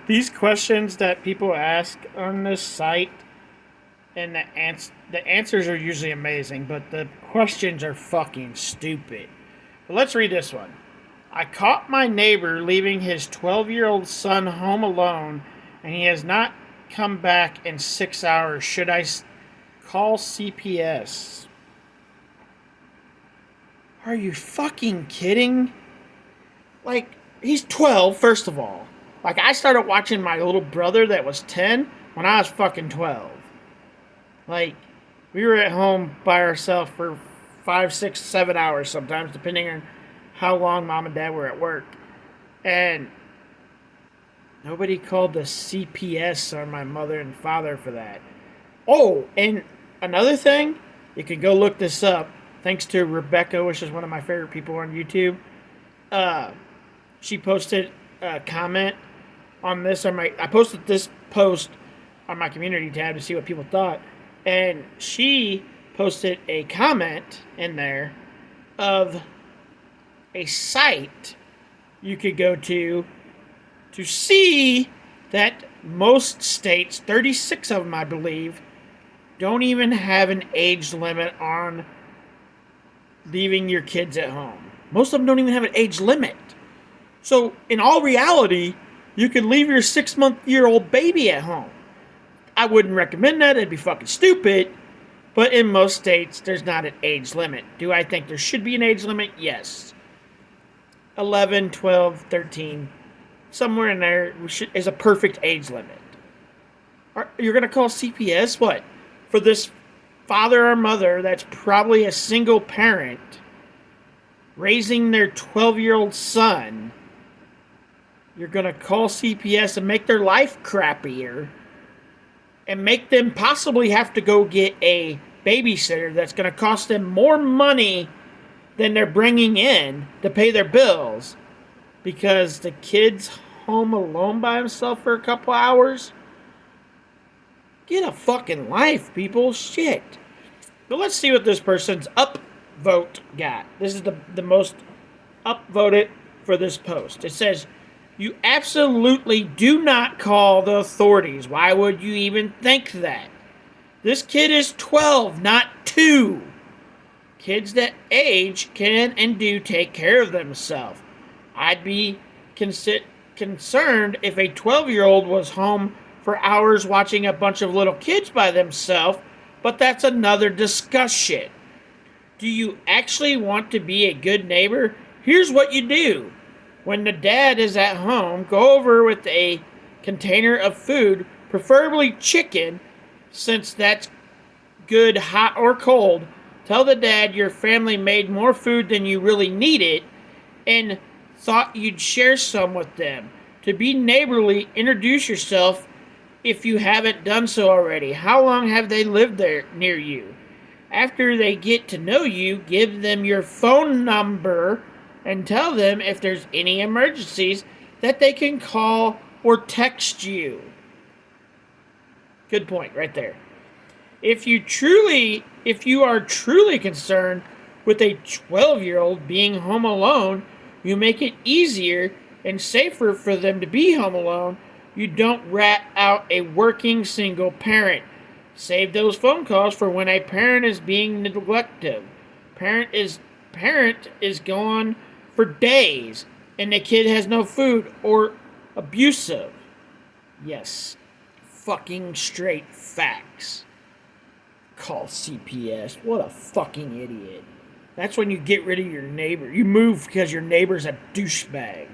these questions that people ask on this site, and the answers are usually amazing, but the questions are fucking stupid. But let's read this one. I caught my neighbor leaving his 12-year-old son home alone, and he has not come back in 6 hours. Should I call CPS? Are you fucking kidding? Like, he's 12, first of all. Like, I started watching my little brother that was 10 when I was fucking 12. Like, we were at home by ourselves for 5, 6, 7 hours sometimes, depending on how long mom and dad were at work. And nobody called the CPS on my mother and father for that. Oh, and another thing, you can go look this up. Thanks to Rebecca, which is one of my favorite people on YouTube. She posted a comment on this. I posted this post on my community tab to see what people thought. And she posted a comment in there of a site you could go to see that most states, 36 of them I believe, don't even have an age limit on leaving your kids at home. Most of them don't even have an age limit. So in all reality, you could leave your 6-month-old baby at home. I wouldn't recommend that. It'd be fucking stupid. But in most states, there's not an age limit. Do I think there should be an age limit? Yes. 11, 12, 13, somewhere in there is a perfect age limit. You're going to call CPS? What? For this father or mother that's probably a single parent raising their 12-year-old son, you're going to call CPS and make their life crappier and make them possibly have to go get a babysitter that's going to cost them more money than they're bringing in to pay their bills because the kid's home alone by himself for a couple hours. Get a fucking life, people. Shit. But let's see what this person's upvote got. This is the most upvoted for this post. It says, you absolutely do not call the authorities. Why would you even think that? This kid is 12, not 2. Kids that age can and do take care of themselves. I'd be concerned if a 12-year-old was home for hours watching a bunch of little kids by themselves, but that's another discussion. Do you actually want to be a good neighbor? Here's what you do. When the dad is at home, go over with a container of food, preferably chicken, since that's good hot or cold. Tell the dad your family made more food than you really needed and thought you'd share some with them. To be neighborly, introduce yourself if you haven't done so already. How long have they lived there near you? After they get to know you, give them your phone number and tell them if there's any emergencies that they can call or text you. Good point right there. If you are truly concerned with a 12-year-old being home alone, you make it easier and safer for them to be home alone. You don't rat out a working single parent. Save those phone calls for when a parent is being neglectful. Parent is gone for days and the kid has no food or abusive. Yes, fucking straight facts. Call CPS. What a fucking idiot. That's when you get rid of your neighbor. You move because your neighbor's a douchebag.